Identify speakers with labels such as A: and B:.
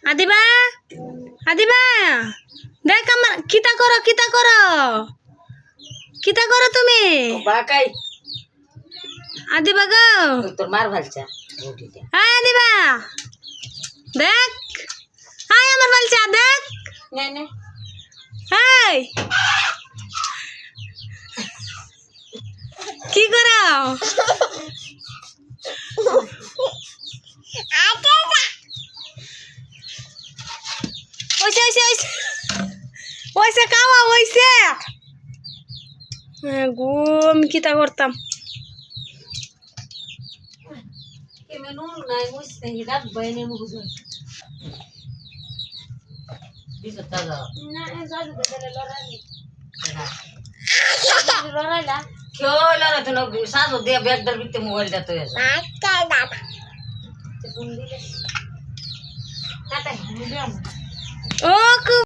A: আদিবা আদিবা দেখ আমার কিতা করো তুমি
B: বাকাই
A: আদিবা গো
B: তোর মার ভালছা রুটিটা
A: হ্যাঁ আদিবা দেখ হাই আমার বালচা দেখ
B: নে নে
A: হাই কি করো ওইসে খাওয়া ওইসে ঘুম কিতা করতাম
B: মেনু নাই মুছতে হিদাত বইনে মুগুজো দিছ তাজা
A: না জাদু বেদলে লড়াই
B: লড়াইলা কেউ লড়াই তো না সাজো দিয়ে ব্যাগদার ভিতরে মোবাইলটা তো এসে ফোন দিলে কাটা
A: ও